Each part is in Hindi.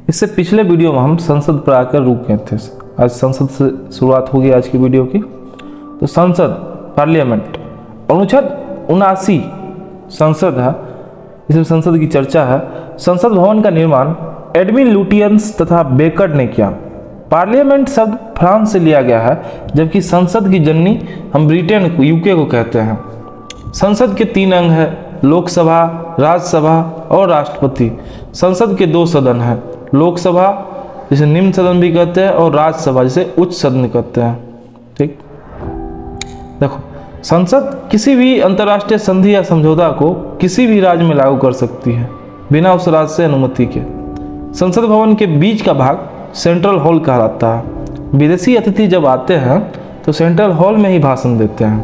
इससे पिछले वीडियो में हम संसद पर आकर रुक गए थे। आज संसद से शुरुआत होगी आज की वीडियो की। तो संसद पार्लियामेंट अनुच्छेद 79 संसद है, इसमें संसद की चर्चा है। संसद भवन का निर्माण एडविन लुटियंस तथा बेकर ने किया। पार्लियामेंट शब्द फ्रांस से लिया गया है, जबकि संसद की जननी हम ब्रिटेन को यूके को कहते हैं। संसद के 3 अंग हैं, लोकसभा, राज्यसभा और राष्ट्रपति। संसद के 2 सदन हैं, लोकसभा जिसे निम्न सदन भी कहते हैं और राज्यसभा जिसे उच्च सदन कहते हैं। ठीक, देखो, संसद किसी भी अंतर्राष्ट्रीय संधि या समझौता को किसी भी राज्य में लागू कर सकती है बिना उस राज्य से अनुमति के। संसद भवन के बीच का भाग सेंट्रल हॉल कहलाता है। विदेशी अतिथि जब आते हैं तो सेंट्रल हॉल में ही भाषण देते हैं।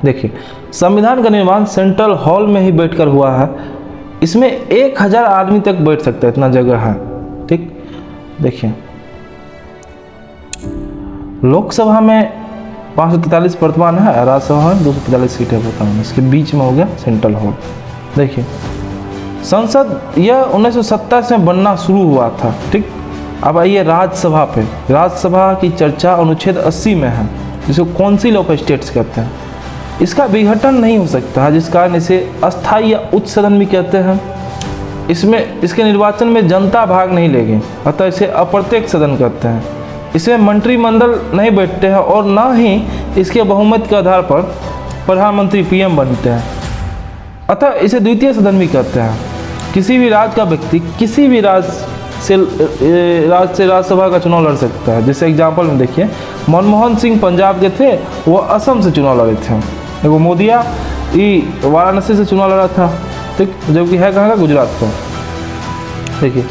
देखिए, संविधान का निर्माण सेंट्रल हॉल में ही बैठकर हुआ है। इसमें 1000 आदमी तक बैठ सकता है, इतना जगह है। ठीक, देखिए, लोकसभा में 543 वर्तमान है, राज्यसभा में 245 सीटें वर्तमान, इसके बीच में हो गया सेंट्रल हॉल। देखिए, संसद यह 1927 में बनना शुरू हुआ था। ठीक, अब आइए राज्यसभा पे। राज्यसभा की चर्चा अनुच्छेद 80 में है, जिसको काउंसिल ऑफ स्टेट्स कहते हैं। इसका विघटन नहीं हो सकता है, जिस कारण इसे अस्थायी या उच्च सदन भी कहते हैं। इसमें इसके निर्वाचन में जनता भाग नहीं लेगी, अतः इसे अप्रत्यक्ष सदन कहते हैं। इसमें मंत्रिमंडल नहीं बैठते हैं और न ही इसके बहुमत के आधार पर प्रधानमंत्री पीएम बनते हैं, अतः इसे द्वितीय सदन भी कहते हैं। किसी भी राज्य का व्यक्ति किसी भी राज्य से राज्यसभा का चुनाव लड़ सकता है। जैसे एग्जाम्पल में देखिए, मनमोहन सिंह पंजाब के थे, वो असम से चुनाव लड़े थे। देखो, मोदिया वाराणसी से चुनाव लड़ा था, ठीक, जबकि है कहाँ का, गुजरात का। देखिए,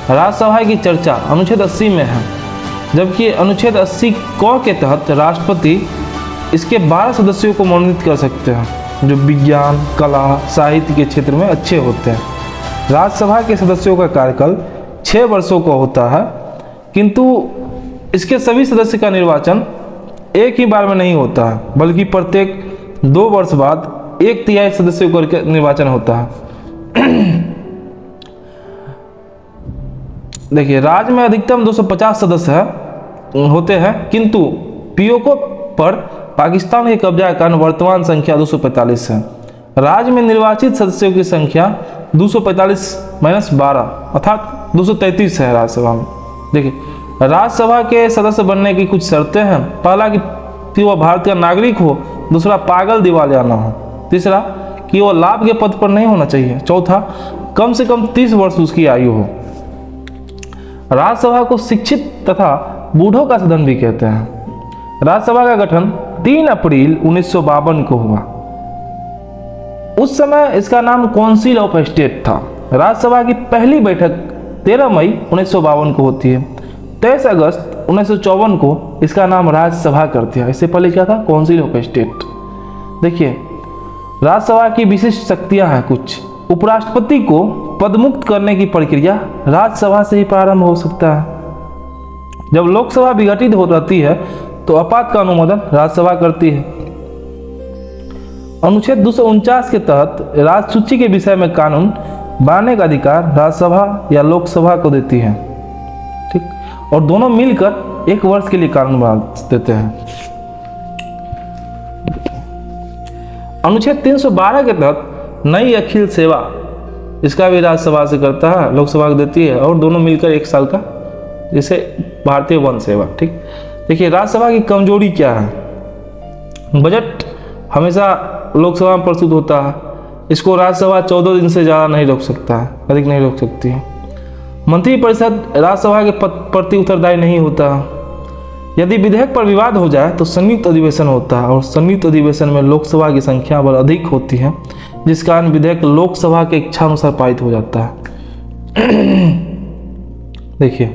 राज्यसभा की चर्चा अनुच्छेद 80 में है, जबकि अनुच्छेद 80 क के तहत राष्ट्रपति इसके 12 सदस्यों को मनोनीत कर सकते हैं, जो विज्ञान, कला, साहित्य के क्षेत्र में अच्छे होते हैं। राज्यसभा के सदस्यों का कार्यकाल 6 वर्षों का होता है, किंतु इसके सभी सदस्य का निर्वाचन एक ही बार में नहीं होता है, बल्कि प्रत्येक 2 वर्ष बाद 1/3 सदस्यों का निर्वाचन होता है। देखिए, राज्य में अधिकतम 250 सदस्य होते हैं, किंतु पीओके पर पाकिस्तान के कब्जा के कारण वर्तमान संख्या 245 है। राज्य में निर्वाचित सदस्यों की संख्या 245-12 अर्थात 233 है राज्यसभा में। देखिए, राज्यसभा के सदस्य बनने की कुछ शर्तें हैं। पहला कि वह भारत का नागरिक हो, दूसरा पागल दिवालिया ना हो, तीसरा कि वह लाभ के पद पर नहीं होना चाहिए, चौथा कम से कम 30 वर्ष उसकी आयु हो। राज्यसभा को शिक्षित तथा बूढ़ों का सदन भी कहते हैं। राज्यसभा का गठन 3 अप्रैल 1952 को हुआ। उस समय इसका नाम काउंसिल ऑफ स्टेट था। राज्यसभा की पहली बैठक 13 मई 1952 को होती है। 23 अगस्त 1954 को इसका नाम राज्यसभा कर दिया। इससे पहले क्या था, काउंसिल ऑफ स्टेट। देखिए, राज्यसभा की विशिष्ट शक्तियां हैं कुछ। उपराष्ट्रपति को पदमुक्त करने की प्रक्रिया राज्यसभा से ही प्रारंभ हो सकता है। जब लोकसभा विघटित हो जाती है तो आपात का अनुमोदन राज्यसभा करती है। अनुच्छेद 249 के तहत राज्य सूची के विषय में कानून बनाने का अधिकार राज्यसभा या लोकसभा को देती है। ठीक, और दोनों मिलकर 1 वर्ष के लिए कानून बना देते हैं। अनुच्छेद 312 के तहत नई अखिल सेवा, इसका भी राज्यसभा से करता है, लोकसभा को देती है, और दोनों मिलकर 1 साल का, जैसे भारतीय वन सेवा। ठीक, देखिए, राज्यसभा की कमजोरी क्या है। बजट हमेशा लोकसभा में प्रस्तुत होता है। इसको राज्यसभा 14 दिन से ज़्यादा नहीं रोक सकता है, अधिक नहीं रोक सकती है। मंत्रिपरिषद राज्यसभा के प्रति उत्तरदायी नहीं होता। यदि विधेयक पर विवाद हो जाए तो संयुक्त अधिवेशन होता है, और संयुक्त अधिवेशन में लोकसभा की संख्या बड़ी अधिक होती है, जिस कारण विधेयक लोकसभा के इच्छा अनुसार पारित हो जाता है। देखिए,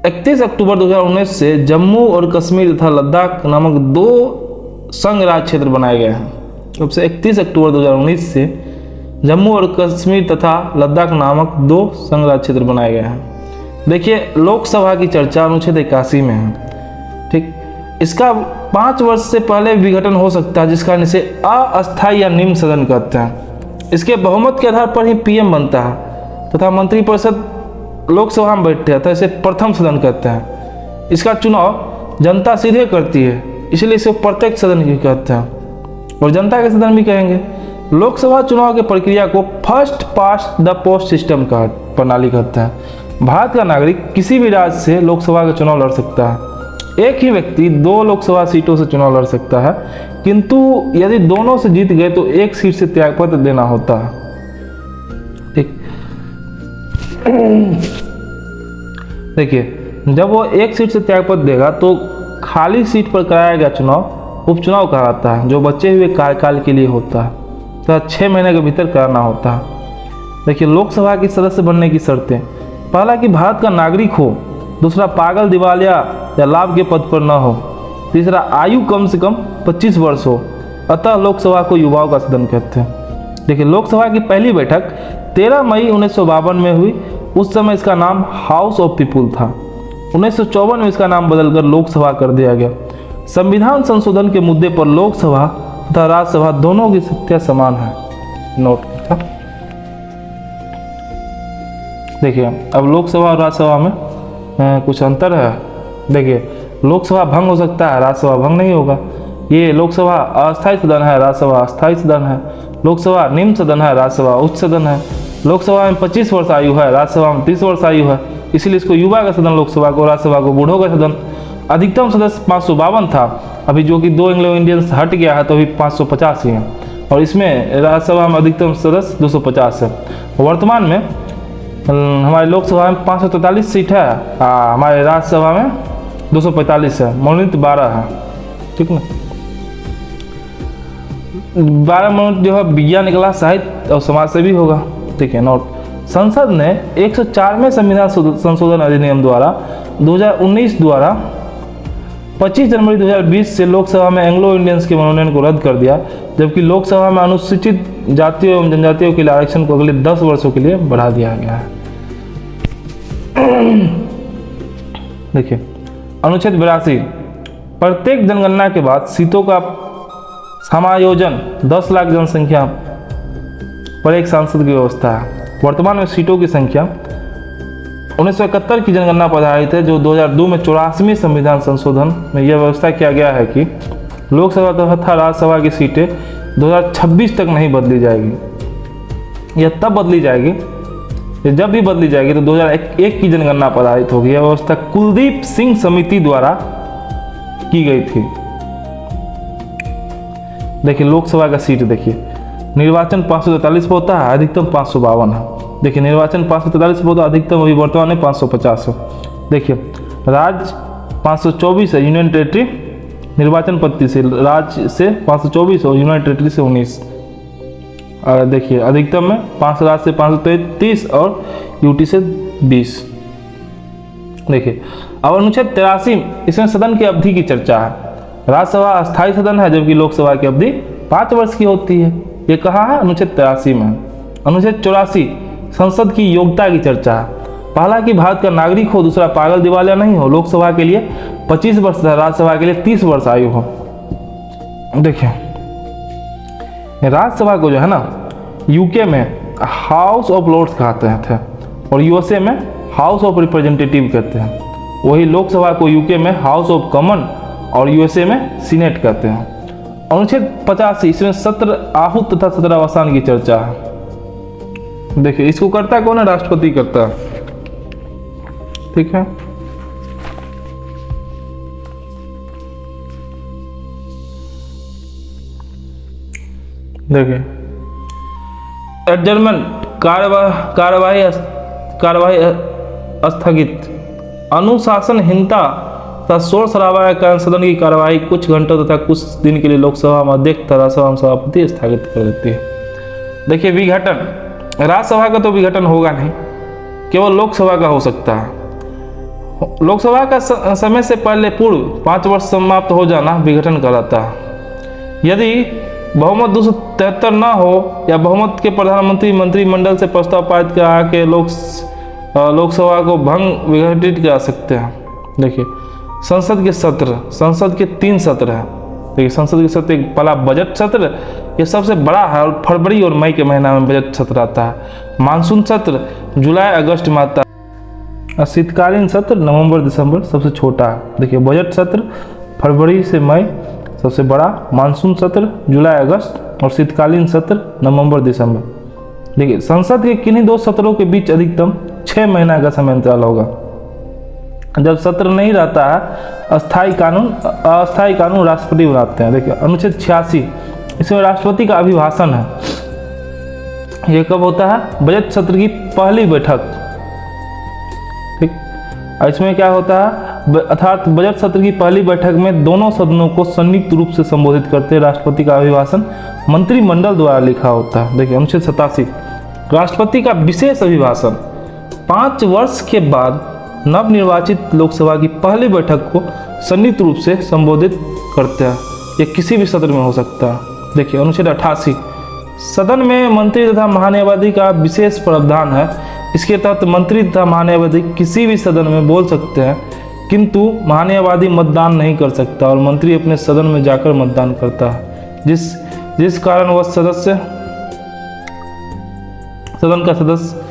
31 अक्टूबर 2019 से जम्मू और कश्मीर तथा लद्दाख नामक 2 संघ राज्य क्षेत्र बनाए गए हैं। जब से 31 अक्टूबर 2019 से जम्मू और कश्मीर तथा लद्दाख नामक 2 संघ राज्य क्षेत्र बनाए गए हैं। देखिए, लोकसभा की चर्चा अनुच्छेद 81 में है। ठीक, इसका 5 वर्ष से पहले विघटन हो सकता है, जिस कारण इसे अस्थायी या निम्न सदन कहते हैं। इसके बहुमत के आधार पर ही पीएम बनता है तथा मंत्रिपरिषद लोकसभा में बैठते हैं तो इसे प्रथम सदन कहते हैं। इसका चुनाव जनता सीधे करती है, इसलिए इसे प्रत्यक्ष सदन भी कहते हैं और जनता के सदन भी कहेंगे। लोकसभा चुनाव की प्रक्रिया को first past the post system का प्रणाली कहते हैं। भारत का नागरिक किसी भी राज्य से लोकसभा का चुनाव लड़ सकता है। एक ही व्यक्ति 2 लोकसभा सीटों से चुनाव लड़ सकता है, किंतु यदि दोनों से जीत गए तो एक सीट से त्यागपत्र देना होता है। ठीक, देखिए जब वो एक सीट से त्यागपत्र देगा तो खाली सीट पर कराया गया चुनाव उपचुनाव कहलाता है, जो बचे हुए कार्यकाल के लिए होता है, तो 6 महीने के भीतर कराना होता है। देखिए लोकसभा की सदस्य बनने की शर्तें, पहला कि भारत का नागरिक हो, दूसरा पागल, दिवालिया या लाभ के पद पर न हो, तीसरा आयु कम से कम 25 वर्ष हो। अतः लोकसभा को युवाओं का सदन कहते हैं। देखिए लोकसभा की पहली बैठक 13 मई 1952 में हुई। उस समय इसका नाम हाउस ऑफ पीपुल था। 1954 में इसका नाम बदलकर लोकसभा कर दिया गया। संविधान संशोधन के मुद्दे पर लोकसभा तथा राज्यसभा दोनों की सत्ता समान है। नोट था। देखिए अब लोकसभा और राज्यसभा में कुछ अंतर है। देखिए लोकसभा भंग हो सकता है, राज्यसभा भंग नहीं होगा। ये लोकसभा अस्थायी सदन है, राज्यसभा अस्थायी सदन है। लोकसभा निम्न सदन है, राज्यसभा उच्च सदन है। लोकसभा में 25 वर्ष आयु है, राज्यसभा में 30 वर्ष आयु है, इसलिए इसको युवा का सदन लोकसभा को, राज्यसभा को बूढ़ों का सदन। अधिकतम सदस्य 552 था, अभी जो कि 2 एंग्लो इंडियंस हट गया है तो अभी 550 ही है, और इसमें राज्यसभा में अधिकतम सदस्य 250 है। वर्तमान में हमारे लोकसभा में 543 सीट है, हमारे राज्यसभा में 245 है, मनोनीत 12 है। ठीक ना, 12 मनोनीत जो है विज्ञान कला, साहित्य और समाज से भी होगा। ठीक है। नोट, संसद ने 104वें संविधान संशोधन अधिनियम द्वारा 2019 द्वारा 25 जनवरी 2020 से लोकसभा में एंग्लो इंडियंस के मनोनयन को रद्द कर दिया, जबकि लोकसभा में अनुसूचित जातियों एवं जनजातियों के लिए आरक्षण को अगले 10 वर्षों के लिए बढ़ा दिया गया है। देखिए अनुच्छेद 82, प्रत्येक जनगणना के बाद सीटों का समायोजन 10 लाख जनसंख्या पर एक सांसद की व्यवस्था है। वर्तमान में सीटों की संख्या 1971 की जनगणना पर आधारित है, जो 2002 में 84वें संविधान संशोधन में यह व्यवस्था किया गया है कि लोकसभा तथा राज्यसभा की सीटें 2026 तक नहीं बदली जाएगी। यह तब बदली जाएगी, जब भी बदली जाएगी तो 2001 की जनगणना पर आधारित होगी। यह व्यवस्था कुलदीप सिंह समिति द्वारा की गई थी। देखिए लोकसभा का सीट, देखिए निर्वाचन 543 पर होता है, अधिकतम 552 है। देखिए निर्वाचन 543 पर होता है, अधिकतम अभी वर्तमान में 550 है। देखिए राज्य 524 है, यूनियन टेरिटरी निर्वाचन पद्धति से राज्य से 524 और यूनियन टेरिटरी से 19। और देखिए अधिकतम में 5 राज्य से 533 और यूटी से 20। देखिए अब अनुच्छेद 83, इसमें सदन की अवधि की चर्चा है। राज्यसभा अस्थायी सदन है, जबकि लोकसभा की अवधि 5 वर्ष की होती है। ये कहा है अनुच्छेद 83 में। अनुच्छेद 84, संसद की योग्यता की चर्चा है। पहला कि भारत का नागरिक हो, दूसरा पागल, दिवालिया नहीं हो। लोकसभा के लिए 25 वर्ष, राज्यसभा के लिए 30 वर्ष आयु हो। देखिए राज्यसभा को जो है ना यूके में हाउस ऑफ लॉर्ड्स कहते थे और यूएसए में हाउस ऑफ रिप्रेजेंटेटिव कहते हैं। वही लोकसभा को यूके में हाउस ऑफ कॉमन और यूएसए में सीनेट कहते हैं। अनुच्छेद 85, इसमें सत्र आहूत तथा सत्र अवसान की चर्चा है। देखिए इसको करता कौन है? राष्ट्रपति करता है। ठीक है। देखिए एडजर्नमेंट, कार्यवाही स्थगित, अनुशासनहीनता तथा शोर शराबा के कारण सदन की कार्यवाही कुछ घंटों तथा कुछ दिन के लिए लोकसभा में अध्यक्ष तथा राज्यसभा में सभापति स्थगित कर देती है। देखिए विघटन, राज्यसभा का तो विघटन होगा नहीं, केवल लोकसभा का हो सकता है। लोकसभा का समय से पहले पूर्व 5 वर्ष समाप्त हो जाना विघटन कहलाता है। यदि बहुमत 273 न हो या बहुमत के प्रधानमंत्री मंत्रिमंडल से प्रस्ताव पारित करा के लोकसभा को भंग विघटित करा सकते हैं। देखिए संसद के सत्र, संसद के 3 सत्र हैं। देखिए संसद के सत्र, एक पहला बजट सत्र, ये सबसे बड़ा है और फरवरी और मई के महीना में बजट सत्र आता है। मानसून सत्र जुलाई अगस्त में आता है। शीतकालीन सत्र नवंबर दिसंबर सबसे छोटा है। देखिए बजट सत्र फरवरी से मई सबसे बड़ा, मानसून सत्र जुलाई अगस्त और शीतकालीन सत्र नवंबर दिसंबर। देखिए संसद के किन्हीं दो सत्रों के बीच अधिकतम 6 महीना का समय अंतराल होगा। जब सत्र नहीं रहता है अस्थायी कानून राष्ट्रपति बनाते हैं। देखिए अनुच्छेद 86 इसमें राष्ट्रपति का अभिभाषण है। यह कब होता है? बजट सत्र की पहली बैठक। ठीक, इसमें क्या होता है? अर्थात बजट सत्र की पहली बैठक में दोनों सदनों को संयुक्त रूप से संबोधित करते हैं। राष्ट्रपति का अभिभाषण मंत्रिमंडल द्वारा लिखा होता है। देखिए अनुच्छेद 87 राष्ट्रपति का विशेष अभिभाषण 5 वर्ष के बाद नवनिर्वाचित लोकसभा की पहली बैठक को संयुक्त रूप से संबोधित करते हैं। यह किसी भी सत्र में हो सकता है। देखिए अनुच्छेद 88 सदन में मंत्री तथा महान्यायवादी का विशेष प्रावधान है। इसके तहत मंत्री तथा महान्यायवादी किसी भी सदन में बोल सकते हैं, किंतु महान्यायवादी मतदान नहीं कर सकता और मंत्री अपने सदन में जाकर मतदान करता है, जिस कारण वह सदन का सदस्य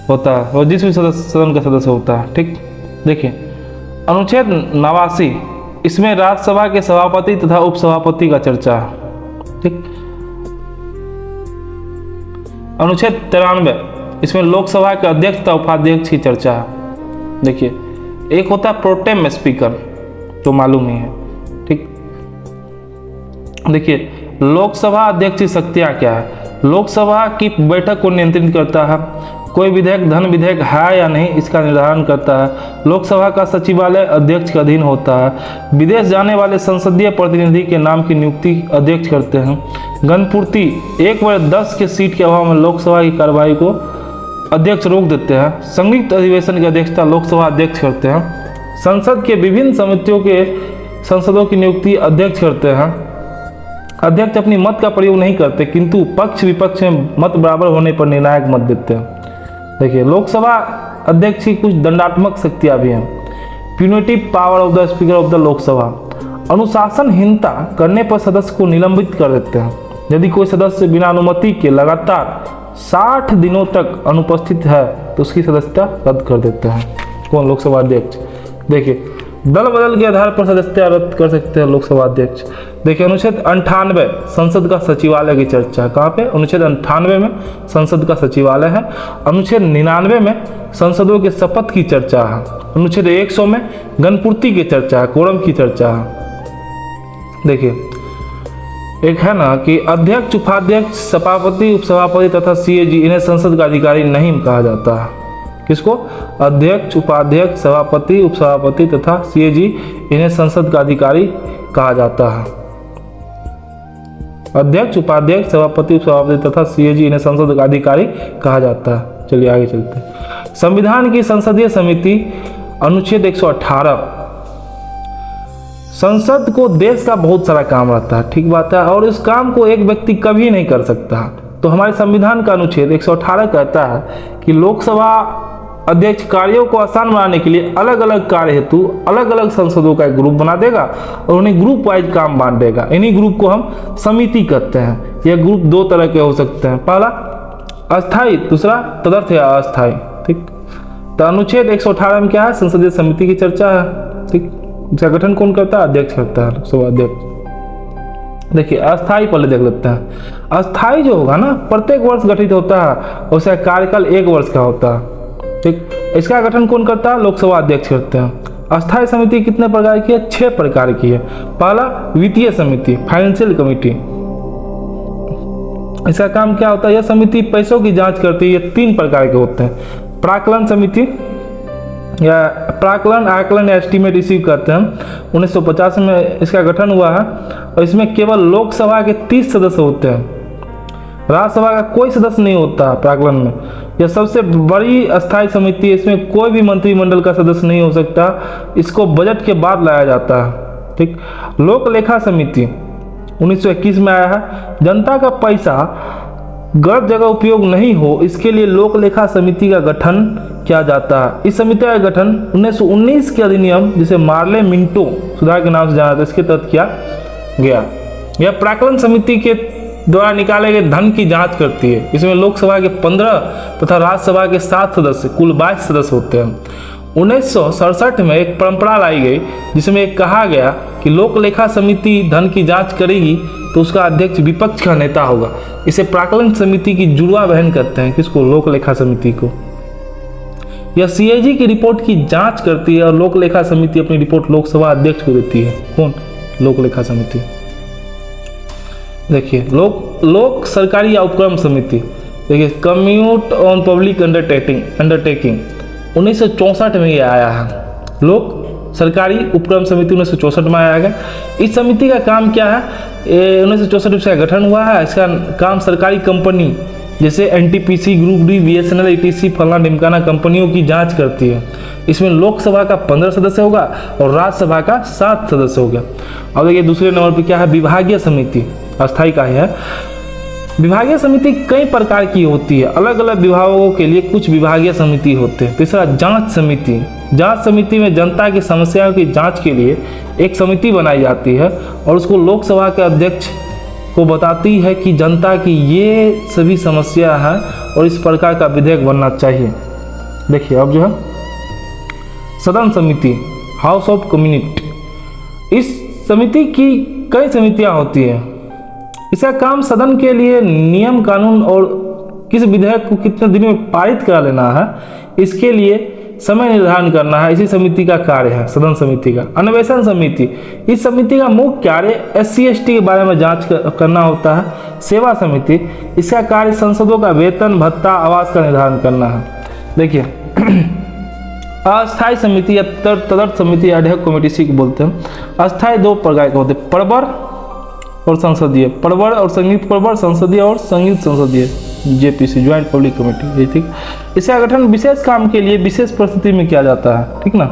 होता है और जिस भी सदन का सदस्य होता है। ठीक, देखिए अनुच्छेद 89 इसमें राज्यसभा के सभापति तथा उपसभापति का चर्चा है। ठीक, अनुच्छेद 93 इसमें लोकसभा के अध्यक्ष तथा उपाध्यक्ष की चर्चा है। देखिए एक होता है प्रोटेम स्पीकर, तो मालूम ही है। ठीक, देखिए लोकसभा अध्यक्ष की शक्तियां क्या है? लोकसभा की बैठक को नियंत्रित करता है, कोई विधेयक धन विधेयक है या नहीं इसका निर्धारण करता है, लोकसभा का सचिवालय अध्यक्ष के अधीन होता है, विदेश जाने वाले संसदीय प्रतिनिधि के नाम की नियुक्ति अध्यक्ष करते हैं, गणपूर्ति 1/10 के सीट के अभाव में लोकसभा की कार्रवाई को अध्यक्ष रोक देते हैं, संयुक्त अधिवेशन की अध्यक्षता लोकसभा अध्यक्ष करते हैं, संसद के विभिन्न समितियों के सांसदों की नियुक्ति अध्यक्ष करते हैं। अध्यक्ष अपनी मत का प्रयोग नहीं करते, किंतु पक्ष विपक्ष में मत बराबर होने पर निर्णायक मत देते हैं। देखिए लोकसभा अध्यक्ष की कुछ दंडात्मक शक्तियां भी हैं। Punitive power of the speaker of the Lok Sabha, अनुशासनहीनता करने पर सदस्य को निलंबित कर देते हैं। यदि कोई सदस्य बिना अनुमति के लगातार 60 दिनों तक अनुपस्थित है तो उसकी सदस्यता रद्द कर देते हैं। कौन? लोकसभा अध्यक्ष। देखिए दल बदल के आधार पर सदस्यता रद्द कर सकते हैं लोकसभा अध्यक्ष। देखिए अनुच्छेद 98 संसद का सचिवालय की चर्चा। कहाँ पे? अनुच्छेद 98 में संसद का सचिवालय है। अनुच्छेद 99 में संसदों के शपथ की चर्चा है। अनुच्छेद 100 में गणपूर्ति की चर्चा है, कोरम की चर्चा है। देखिए एक है ना कि अध्यक्ष उपाध्यक्ष सभापति उपसभापति तथा सीएजी इन्हें संसद का अधिकारी नहीं कहा जाता है। किसको? अध्यक्ष उपाध्यक्ष सभापति उपसभापति तथा सीएजी इन्हें संसद का अधिकारी कहा जाता है। अध्यक्ष उपाध्यक्ष सभापति उपसभापति तथा सीएजी इन्हें संसद का अधिकारी कहा जाता है। चलिए आगे चलते हैं। संविधान की संसदीय समिति अनुच्छेद 118 संसद को देश का बहुत सारा काम रहता है। ठीक बात है, और इस काम को एक व्यक्ति कभी नहीं कर सकता। तो हमारे संविधान का अनुच्छेद 118 कहता है कि लोकसभा अध्यक्ष कार्यों को आसान बनाने के लिए अलग अलग कार्य हेतु अलग अलग संसदों का एक ग्रुप बना देगा और उन्हें ग्रुप वाइज काम बांट देगा। इन्हीं ग्रुप को हम समिति कहते हैं। यह ग्रुप 2 तरह के हो सकते हैं, पहला अस्थायी, दूसरा तदर्थ या अस्थायी। ठीक, तो अनुच्छेद 118 में क्या है? संसदीय समिति की चर्चा है। ठीक, इसका गठन कौन करता है? अध्यक्ष करता है, लोकसभा अध्यक्ष। देखिए अस्थायी पहले देख लेते हैं। अस्थायी जो होगा ना प्रत्येक वर्ष गठित होता है और उसका कार्यकाल 1 वर्ष का होता है। ठीक, इसका गठन कौन करता है? लोकसभा अध्यक्ष करते हैं। अस्थायी समिति कितने प्रकार की है? 6 प्रकार की है। पहला वित्तीय समिति, फाइनेंशियल कमिटी। इसका काम क्या होता है? यह समिति पैसों की जांच करती है। ये 3 प्रकार के होते हैं। प्राक्कलन समिति या प्राक्कलन आकलन या एस्टीमेट इसी कहते हैं। 1950 में इसका गठन हुआ है और इसमें केवल लोकसभा के 30 सदस्य होते हैं। राज्यसभा का कोई सदस्य नहीं होता प्राक्कलन में। यह सबसे बड़ी अस्थायी समिति है। इसमें कोई भी मंत्रिमंडल का सदस्य नहीं हो सकता। इसको बजट के बाद लाया जाता है। ठीक, लोक लेखा समिति 1921 में आया है। जनता का पैसा गलत जगह उपयोग नहीं हो इसके लिए लोक लेखा समिति का गठन किया जाता है। इस समिति का गठन 1919 के अधिनियम जिसे मार्ले मिंटो सुधार के नाम से जाना था इसके तहत किया गया। यह प्राक्कलन समिति के द्वारा निकाले गए धन की जांच करती है। इसमें लोकसभा के 15 तथा राज्यसभा के 7 सदस्य, कुल 22 सदस्य होते हैं। 1967 में एक परंपरा लाई गई जिसमें एक कहा गया कि लोक लेखा समिति धन की जांच करेगी तो उसका अध्यक्ष विपक्ष का नेता होगा। इसे प्राक्कलन समिति की जुड़वा बहन कहते हैं। किसको? लोक लेखा समिति को। यह सीएजी की रिपोर्ट की जांच करती है और लोक लेखा समिति अपनी रिपोर्ट लोकसभा अध्यक्ष को देती है। कौन? लोक लेखा समिति। देखिए, लोक सरकारी या उपक्रम समिति। देखिए, कम्यूट ऑन पब्लिक अंडरटेकिंग 1964 में ये आया है। लोक सरकारी उपक्रम समिति 1964 में आया है। इस समिति का काम क्या है? 1964 में इसका गठन हुआ है। इसका काम सरकारी कंपनी जैसे NTPC, group D, BSNL, etc, फलाना ढिमकाना कंपनियों की जांच करती है। इसमें लोकसभा का 15 सदस्य होगा और राज्यसभा का 7 सदस्य होगा। अब देखिए दूसरे नंबर पर क्या है? विभागीय समिति, अस्थायी का है। विभागीय समिति कई प्रकार की होती है, अलग अलग विभागों के लिए कुछ विभागीय समिति होते हैं। तीसरा, जांच समिति। जांच समिति में जनता की समस्याओं की जांच के लिए एक समिति बनाई जाती है और उसको लोकसभा के अध्यक्ष को बताती है कि जनता की ये सभी समस्या है और इस प्रकार का विधेयक बनना चाहिए। देखिए अब जो है सदन समिति, हाउस ऑफ कम्युनिटी। इस समिति की कई समितियां होती हैं। इसका काम सदन के लिए नियम कानून और किस विधेयक को कितने दिन में पारित करा लेना है इसके लिए समय निर्धारण करना है। इसी समिति का कार्य है सदन समिति का। अन्वेषण समिति, इस समिति का मुख्य कार्य SC/ST के बारे में जांच करना होता है। सेवा समिति, इसका कार्य सांसदों का वेतन, भत्ता, आवास का निर्धारण करना है। देखिए अस्थायी समिति या तदर्थ समिति, एडहॉक कमेटी इसी को बोलते हैं। अस्थायी 2 प्रकार के होते हैं, प्रवर और संसदीय। प्रवर और संयुक्त प्रवर, संसदीय और संयुक्त संसदीय, JPC, ज्वाइंट पब्लिक कमेटी। ठीक, इसका गठन विशेष काम के लिए विशेष परिस्थिति में किया जाता है। ठीक ना,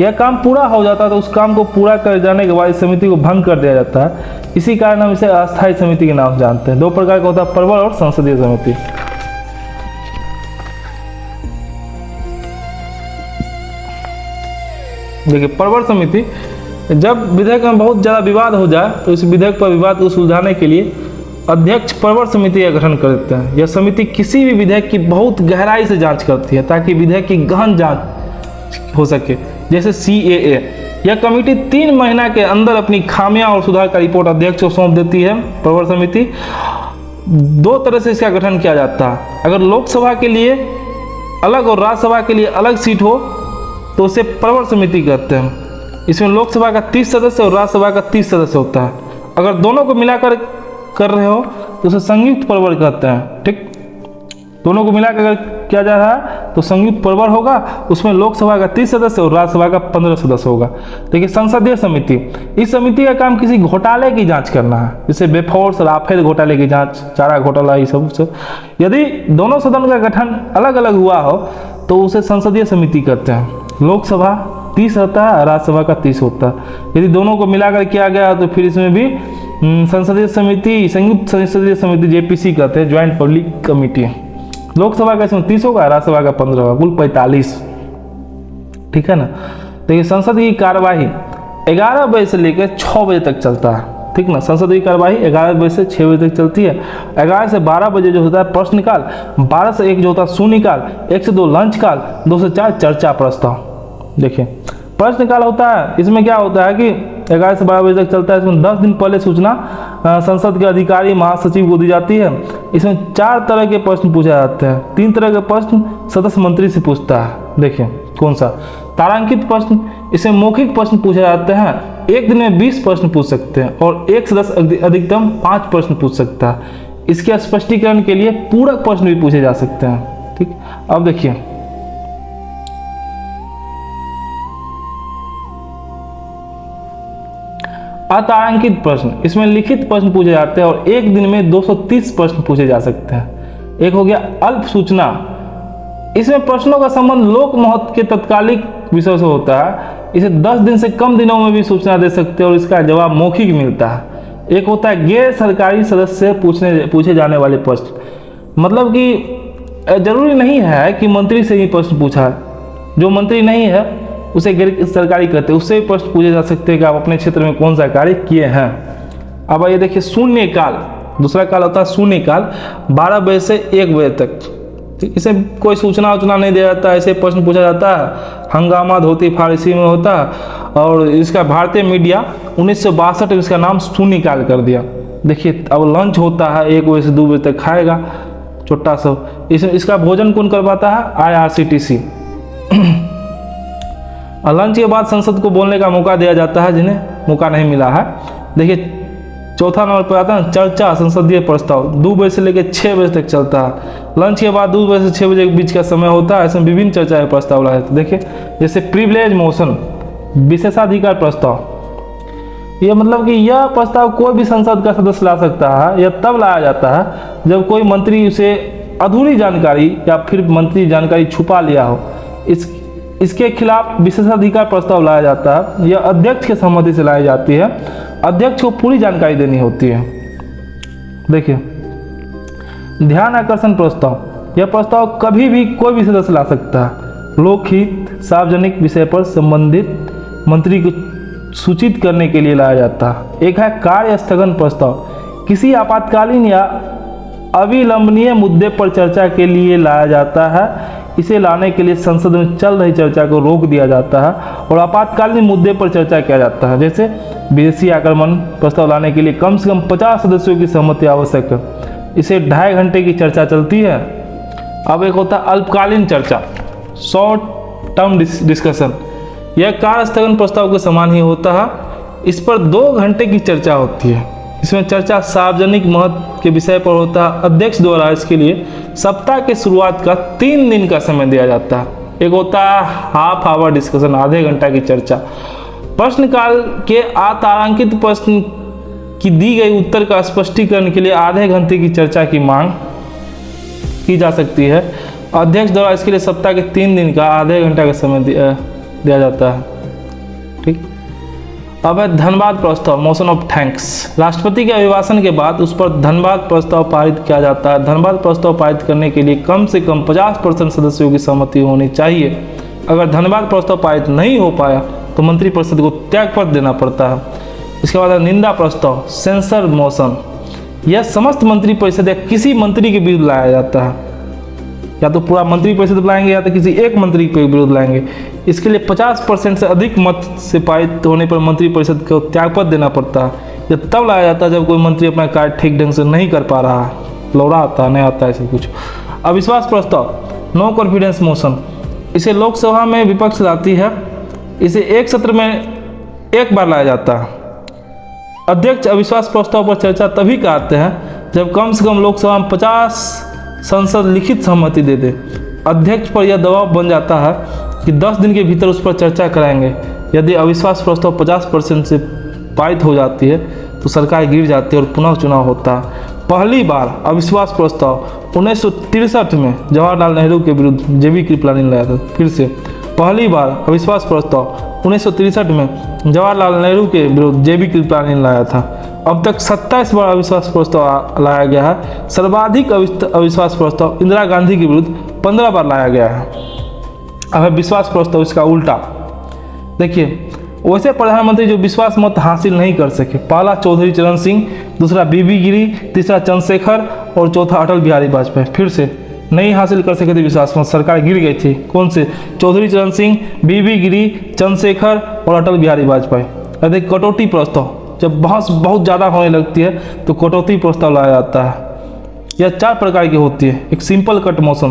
यह काम पूरा हो जाता है तो उस काम को पूरा कर जाने के बाद इस समिति को भंग कर दिया जाता है। इसी कारण हम इसे अस्थायी समिति के नाम से जानते हैं। 2 प्रकार का होता है, प्रवर और संसदीय समिति। देखिए प्रवर समिति, जब विधेयक में बहुत ज़्यादा विवाद हो जाए तो इस विधेयक पर विवाद को सुलझाने के लिए अध्यक्ष प्रवर समिति का गठन कर देते हैं। यह समिति किसी भी विधेयक की बहुत गहराई से जांच करती है ताकि विधेयक की गहन जांच हो सके। जैसे CAA, यह कमेटी 3 महीना के अंदर अपनी खामियां और सुधार का रिपोर्ट अध्यक्ष को सौंप देती है। प्रवर समिति 2 तरह से इसका गठन किया जाता है। अगर लोकसभा के लिए अलग और राज्यसभा के लिए अलग सीट हो तो उसे प्रवर समिति कहते हैं। इसमें लोकसभा का 30 सदस्य और राज्यसभा का 30 सदस्य होता है। अगर दोनों को मिलाकर कर रहे हो तो उसे संयुक्त प्रवर कहते हैं। ठीक, दोनों को मिलाकर अगर किया जा रहा है तो संयुक्त प्रवर होगा। उसमें लोकसभा का 30 सदस्य और राज्यसभा का 15 सदस्य होगा। देखिए संसदीय समिति, इस समिति का काम किसी घोटाले की जांच करना है, जैसे बेफोर्स, राफेल घोटाले की जांच, चारा घोटाला, ये सब। यदि दोनों सदन का गठन अलग अलग हुआ हो तो उसे संसदीय समिति कहते हैं। लोकसभा 30 होता है, राज्यसभा का 30 होता है। यदि दोनों को मिलाकर किया गया तो फिर इसमें भी संसदीय समिति, संयुक्त संसदीय समिति, JPC कहते हैं, ज्वाइंट पब्लिक कमेटी। लोकसभा का इसमें 30 होगा, राज्यसभा का 15 होगा, कुल 45। ठीक है ना। देखिए संसद की कार्यवाही 11 बजे से लेकर 6 बजे तक चलता है। ठीक ना, संसद की कार्यवाही 11 बजे से 6 बजे तक चलती है। 11 से 12 बजे जो होता है प्रश्नकाल, 12 से 1 जो होता है शून्यकाल, 1 से 2 लंच काल, 2 से 4 चर्चा प्रस्ताव। देखिए प्रश्नकाल होता है, इसमें क्या होता है कि 11 से 12 बजे तक चलता है। इसमें 10 दिन पहले सूचना संसद के अधिकारी महासचिव को दी जाती है। इसमें 4 तरह के प्रश्न पूछे जाते हैं। 3 तरह के प्रश्न सदस्य मंत्री से पूछता है। देखिए कौन सा? तारांकित प्रश्न, इसमें मौखिक प्रश्न पूछे जाते हैं। एक दिन में 20 प्रश्न पूछ सकते हैं और एक सदस्य अधिकतम 5 प्रश्न पूछ सकता है। इसके स्पष्टीकरण के लिए पूरक प्रश्न भी पूछे जा सकते हैं। ठीक, अब देखिए अतारांकित प्रश्न, इसमें लिखित प्रश्न पूछे जाते हैं और एक दिन में 230 प्रश्न पूछे जा सकते हैं। एक हो गया अल्प सूचना, इसमें प्रश्नों का संबंध लोक महत्व के तत्कालिक विषय से होता है। इसे 10 दिन से कम दिनों में भी सूचना दे सकते हैं और इसका जवाब मौखिक मिलता है। एक होता है गैर सरकारी सदस्य से पूछे जाने वाले प्रश्न, मतलब कि जरूरी नहीं है कि मंत्री से ही प्रश्न पूछा है। जो मंत्री नहीं है उसे गैर सरकारी कहते हैं, उससे भी प्रश्न पूछे जा सकते हैं कि आप अपने क्षेत्र में कौन सा कार्य किए हैं। अब ये देखिए शून्यकाल, दूसरा काल होता है शून्यकाल, 12 बजे से 1 बजे तक। ठीक, इसे कोई सूचना उचना नहीं दिया जाता, ऐसे प्रश्न पूछा जाता है, हंगामा धोती फारसी में होता है। और इसका भारतीय मीडिया 1962 में इसका नाम शून्यकाल कर दिया। देखिए अब लंच होता है 1 बजे से 2 बजे तक खाएगा छोटा सा। इसका भोजन कौन करवाता है? IRCTC। लंच के बाद संसद को बोलने का मौका दिया जाता है जिन्हें मौका नहीं मिला है। देखिए चौथा नंबर पर आता है चर्चा संसदीय प्रस्ताव, 2 बजे से लेकर 6 बजे तक चलता है। लंच के बाद 2 बजे से 6 बजे के बीच का समय होता है, इसमें विभिन्न चर्चा प्रस्ताव लाए जाते हैं। देखिए जैसे प्रिविलेज मोशन, विशेषाधिकार प्रस्ताव, ये मतलब कि यह प्रस्ताव कोई भी संसद का सदस्य ला सकता है। यह तब लाया जाता है जब कोई मंत्री उसे अधूरी जानकारी या फिर मंत्री जानकारी छुपा लिया हो। इसके खिलाफ विशेषाधिकार प्रस्ताव लाया जाता है। यह अध्यक्ष की सहमति से लाई जाती है। अध्यक्ष को पूरी जानकारी देनी होती है। देखिए ध्यान आकर्षण प्रस्ताव, यह प्रस्ताव कभी भी कोई भी सदस्य ला सकता है। लोकहित सार्वजनिक विषय पर संबंधित मंत्री को सूचित करने के लिए लाया जाता है। एक है कार्य स्थगन प्रस्ताव, किसी आपातकालीन या अविलंबनीय मुद्दे पर चर्चा के लिए लाया जाता है। इसे लाने के लिए संसद में चल रही चर्चा को रोक दिया जाता है और आपातकालीन मुद्दे पर चर्चा किया जाता है। जैसे विदेशी आक्रमण प्रस्ताव लाने के लिए कम से कम 50 सदस्यों की सहमति आवश्यक है। इसे 2.5 घंटे की चर्चा चलती है। अब एक होता है अल्पकालीन चर्चा, शॉर्ट टर्म डिस्कशन, यह कार्य स्थगन प्रस्ताव के समान ही होता है। इस पर 2 घंटे की चर्चा होती है। इसमें चर्चा सार्वजनिक महत्व के विषय पर होता है। अध्यक्ष द्वारा इसके लिए सप्ताह के शुरुआत का 3 दिन का समय दिया जाता है। एक होता है हाफ आवर डिस्कशन, आधे घंटा की चर्चा। प्रश्नकाल के अतारांकित प्रश्न की दी गई उत्तर का स्पष्टीकरण के लिए आधे घंटे की चर्चा की मांग की जा सकती है। अध्यक्ष द्वारा इसके लिए सप्ताह के 3 दिन का आधे घंटा का समय दिया जाता है। ठीक, अब है धन्यवाद प्रस्ताव, मोशन ऑफ थैंक्स। राष्ट्रपति के अभिभाषण के बाद उस पर धन्यवाद प्रस्ताव पारित किया जाता है। धन्यवाद प्रस्ताव पारित करने के लिए कम से कम 50% सदस्यों की सहमति होनी चाहिए। अगर धन्यवाद प्रस्ताव पारित नहीं हो पाया तो मंत्रिपरिषद को त्यागपत्र देना पड़ता है। इसके बाद है निंदा प्रस्ताव, सेंसर मोशन। यह समस्त मंत्रिपरिषद या किसी मंत्री के विरुद्ध लाया जाता है। या तो पूरा मंत्रिपरिषद बुलाएंगे या तो किसी एक मंत्री के विरुद्ध लाएंगे। इसके लिए 50% से अधिक मत से पारित होने पर मंत्रिपरिषद को त्यागपत्र देना पड़ता है। यह तब लाया जाता है जब कोई मंत्री अपना कार्य ठीक ढंग से नहीं कर पा रहा है, लौड़ा आता नहीं आता ऐसे कुछ। अविश्वास प्रस्ताव, नो कॉन्फिडेंस मोशन, इसे लोकसभा में विपक्ष लाती है। इसे एक सत्र में 1 बार लाया जाता है। अध्यक्ष अविश्वास प्रस्ताव पर चर्चा तभी कराते हैं जब कम से कम लोकसभा में 50 संसद लिखित सहमति दे दे। अध्यक्ष पर यह दबाव बन जाता है कि 10 दिन के भीतर उस पर चर्चा कराएंगे। यदि अविश्वास प्रस्ताव 50% से पारित हो जाती है तो सरकार गिर जाती है और पुनः चुनाव होता है। पहली बार अविश्वास प्रस्ताव 1963 में जवाहरलाल नेहरू के विरुद्ध जेबी कृपलानी ने लाया था। फिर से पहली बार अविश्वास प्रस्ताव 1963 में जवाहरलाल नेहरू के विरुद्ध जेबी कृपलानी ने लाया था। अब तक 27 बार अविश्वास प्रस्ताव लाया गया है। सर्वाधिक अविश्वास प्रस्ताव इंदिरा गांधी के विरुद्ध 15 बार लाया गया है। अब है विश्वास प्रस्ताव, इसका उल्टा। देखिए वैसे प्रधानमंत्री जो विश्वास मत हासिल नहीं कर सके, पहला चौधरी चरण सिंह, दूसरा बीबी गिरी, तीसरा चंद्रशेखर और चौथा अटल बिहारी वाजपेयी फिर से नहीं हासिल कर सके थे विश्वास मत, सरकार गिर गई थी। कौन से? चौधरी चरण सिंह, बीबी गिरी, चंद्रशेखर और अटल बिहारी वाजपेयी। यदि कटौती प्रस्ताव, जब बहस बहुत ज़्यादा होने लगती है तो कटौती प्रस्ताव लाया जाता है। यह 4 प्रकार की होती है। एक सिंपल कट मोशन,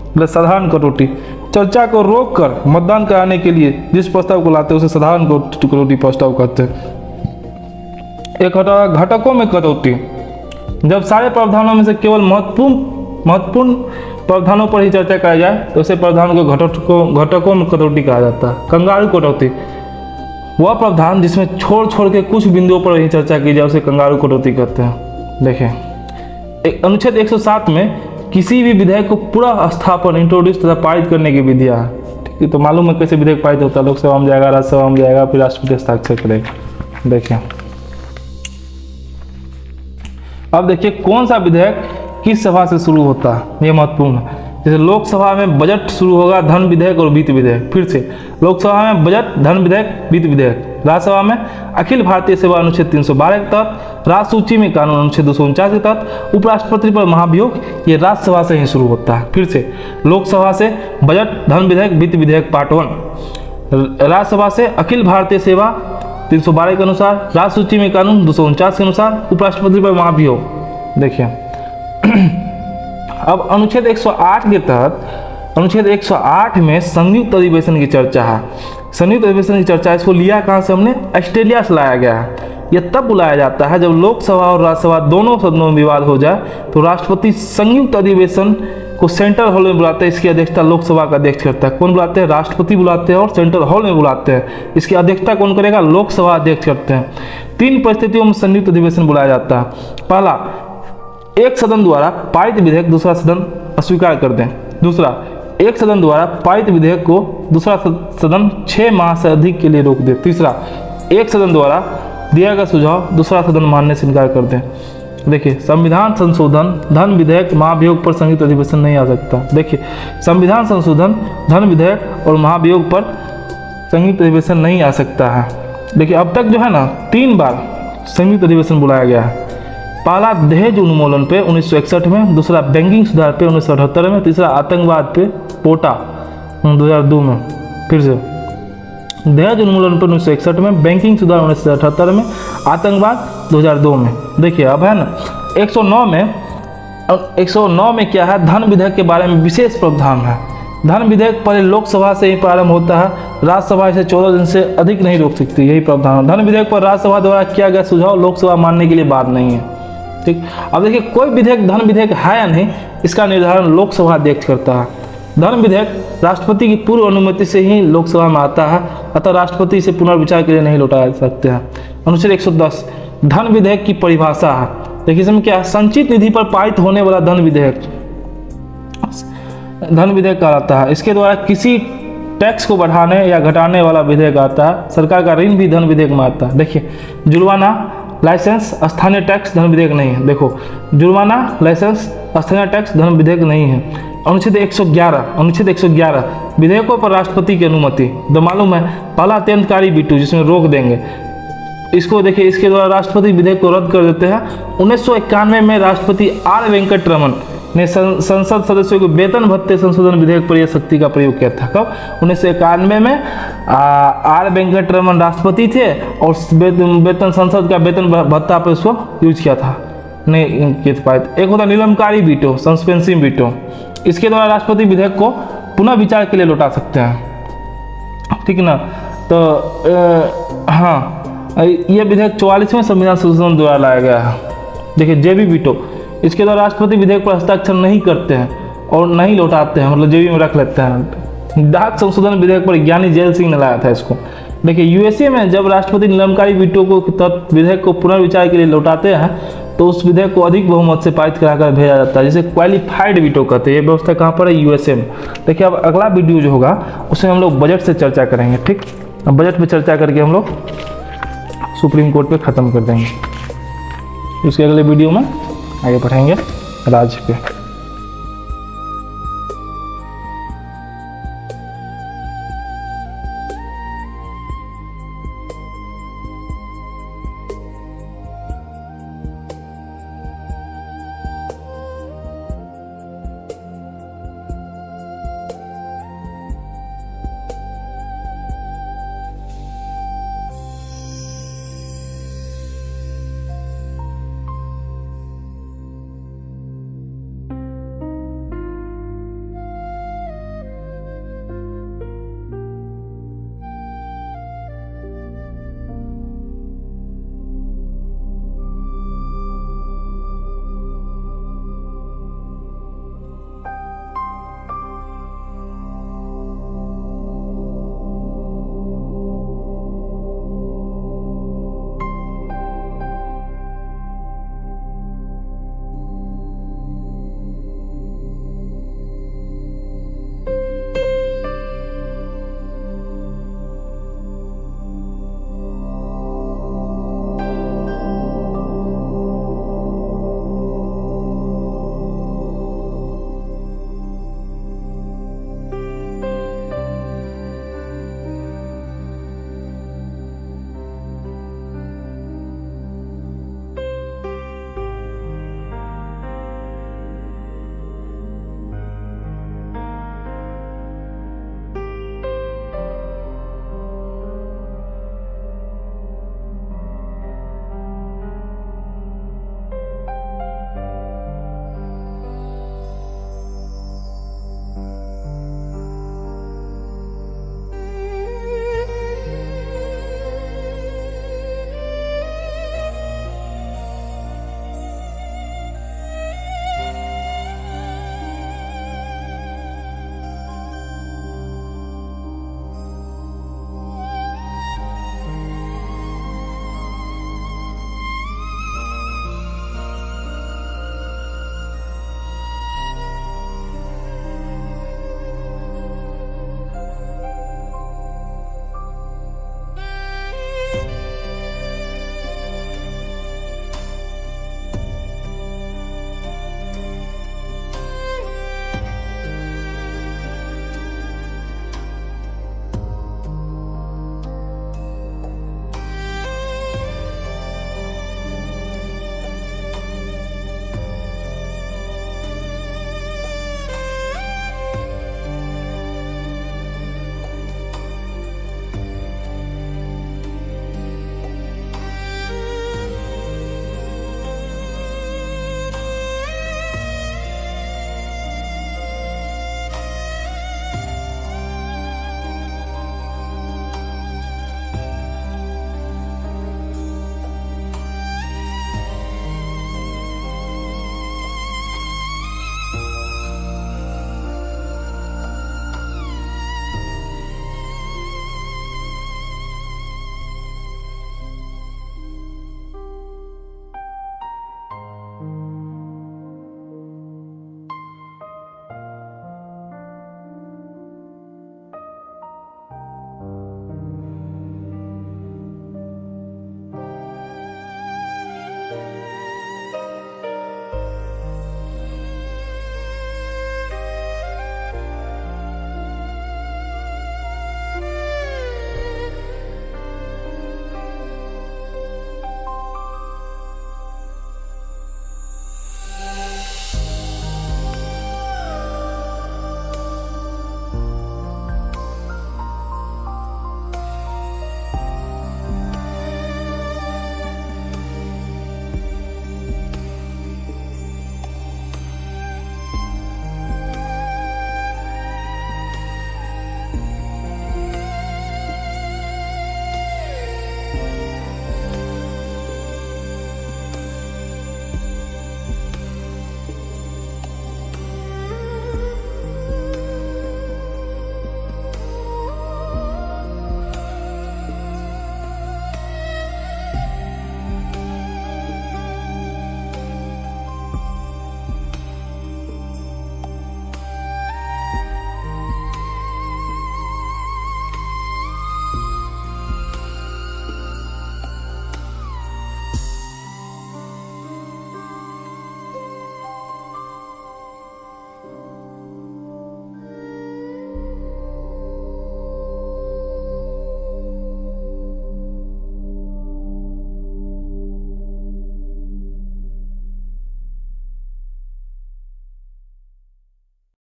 मतलब साधारण कटौती, चर्चा को रोककर मतदान कराने के लिए जिस प्रस्ताव को लाते हैं उसे साधारण कटौती प्रस्ताव कहते हैं। एक घटकों में कटौती, जब सारे प्रावधानों में से केवल महत्वपूर्ण प्रावधानों पर ही चर्चा कराई जाए तो उसे प्रावधान को घटकों में कटौती कहा जाता है। कंगारू कटौती, वह प्रावधान जिसमें छोड़ के कुछ बिंदुओं पर ही चर्चा की जाए उसे कंगारू कटौती कहते हैं। देखें अनुच्छेद 107 में किसी भी विधेयक को पूरा स्थापन, इंट्रोड्यूस तथा पारित करने की विधियाँ है। ठीक है, तो मालूम है कैसे विधेयक पारित होता है। लोकसभा में जाएगा, राज्यसभा में जाएगा, फिर राष्ट्रपति हस्ताक्षर करेगा। देखें अब देखिए कौन सा विधेयक किस सभा से शुरू होता है, यह महत्वपूर्ण है। जैसे लोकसभा में बजट शुरू होगा, धन विधेयक और वित्त विधेयक। फिर से लोकसभा में बजट, धन विधेयक, वित्त विधेयक। राज्यसभा में अखिल भारतीय सेवा अनुच्छेद 312 के तहत, राज्य सूची में कानून अनुच्छेद 249 के तहत, उपराष्ट्रपति पर महाभियोग ये राज्यसभा से ही शुरू होता है। फिर से लोकसभा से बजट, धन विधेयक, वित्त विधेयक पार्ट 1, राज्यसभा से अखिल भारतीय सेवा 312 के अनुसार, राज्य सूची में कानून 249 के अनुसार, उपराष्ट्रपति पर महाभियोग। देखिए अब अनुच्छेद 108 के तहत, अनुच्छेद 108 में संयुक्त अधिवेशन की चर्चा है। संयुक्त अधिवेशन की चर्चा, इसको लिया कहाँ से हमने? ऑस्ट्रेलिया से लाया गया है। यह तब बुलाया जाता है जब लोकसभा और राज्यसभा दोनों सदनों में विवाद हो जाए तो राष्ट्रपति संयुक्त अधिवेशन को सेंट्रल हॉल में बुलाते हैं। इसकी अध्यक्षता लोकसभा का अध्यक्ष करता है। कौन बुलाते हैं? राष्ट्रपति बुलाते हैं और सेंट्रल हॉल में बुलाते हैं। इसकी अध्यक्षता कौन करेगा? लोकसभा अध्यक्ष करते हैं। 3 परिस्थितियों में संयुक्त अधिवेशन बुलाया जाता है। पहला, एक सदन द्वारा पारित विधेयक दूसरा सदन अस्वीकार कर दें। दूसरा, एक सदन द्वारा पारित विधेयक को दूसरा सदन 6 माह से अधिक के लिए रोक दे। तीसरा, एक सदन द्वारा दिया गया सुझाव दूसरा सदन मानने से इनकार कर दें। देखिए, संविधान संशोधन, धन विधेयक, महाभियोग पर संयुक्त अधिवेशन नहीं आ सकता। देखिए, संविधान संशोधन, धन विधेयक और महाभियोग पर संयुक्त अधिवेशन नहीं आ सकता है। देखिए, अब तक जो है ना 3 बार संयुक्त अधिवेशन बुलाया गया है। पहला दहेज उन्मूलन पे 1961 में, दूसरा बैंकिंग सुधार पे 1978 में, तीसरा आतंकवाद पे पोटा 2002 में। फिर से दहेज उन्मूलन पे 1961 में, बैंकिंग सुधार 1978 में, आतंकवाद 2002 में। देखिए अब है ना 109 में क्या है? धन विधेयक के बारे में विशेष प्रावधान है। धन विधेयक पहले लोकसभा से ही प्रारंभ होता है, राज्यसभा इसे 14 दिन से अधिक नहीं रोक सकती, यही प्रावधान है। धन विधेयक पर राज्यसभा द्वारा किया गया सुझाव लोकसभा मानने के लिए बात नहीं है। ठीक, अब देखिए कोई विधेयक धन विधेयक है या नहीं, इसका निर्धारण लोकसभा अध्यक्ष करता है। धन विधेयक राष्ट्रपति की पूर्व अनुमति से ही लोकसभा में आता है, अतः राष्ट्रपति इसे पुनर्विचार के लिए नहीं लौटा सकते हैं। अनुच्छेद 110 धन विधेयक की परिभाषा है। देखिए इसमें क्या है? संचित निधि पर पारित होने वाला धन विधेयक कहलाता है। इसके द्वारा किसी टैक्स को बढ़ाने या घटाने वाला विधेयक आता है। सरकार का ऋण भी धन विधेयक में आता है। देखिए, जुर्माना, लाइसेंस, स्थानीय टैक्स धन विधेयक नहीं है। देखो, जुर्माना, लाइसेंस, स्थानीय टैक्स धन विधेयक नहीं है। अनुच्छेद 111 विधेयकों पर राष्ट्रपति की अनुमति। तो मालूम है पहला अत्यंतकारी वीटो जिसमें रोक देंगे इसको। देखिए, इसके द्वारा राष्ट्रपति विधेयक को रद्द कर देते हैं। 1991 में राष्ट्रपति आर वेंकट रमन ने संसद सदस्यों के वेतन भत्ते संशोधन विधेयक पर यह शक्ति का प्रयोग किया था। कब? 1991 में आर वेंकट रमन राष्ट्रपति थे और वेतन संसद का वेतन भत्ता पर उसको यूज किया था, नहीं किया पाए। एक होता निलंबकारी वीटो, सस्पेंसिव वीटो। इसके द्वारा राष्ट्रपति विधेयक को पुनः विचार के लिए लौटा सकते हैं। ठीक ना? तो हाँ, यह विधेयक 44वें संविधान संशोधन द्वारा लाया गया है। देखिए, जेबी वीटो, इसके द्वारा राष्ट्रपति विधेयक पर हस्ताक्षर नहीं करते हैं और नहीं लौटाते हैं, मतलब जेबी में रख लेते हैं। डाक संशोधन विधेयक पर ज्ञानी जैल सिंह ने लाया था इसको। देखिए, यूएसए में जब राष्ट्रपति निलंबकारी वीटो को तत्व विधेयक को पुनर्विचार के लिए लौटाते हैं तो उस विधेयक को अधिक बहुमत से पारित कराकर भेजा जाता है, जिसे क्वालिफाइड वीटो कहते हैं। ये व्यवस्था कहाँ पर है? यूएसए में। देखिए, अब अगला वीडियो जो होगा उसमें हम लोग बजट से चर्चा करेंगे। ठीक, अब बजट पे चर्चा करके हम लोग सुप्रीम कोर्ट पे ख़त्म कर देंगे। उसके अगले वीडियो में आगे बढ़ेंगे राज्य पे।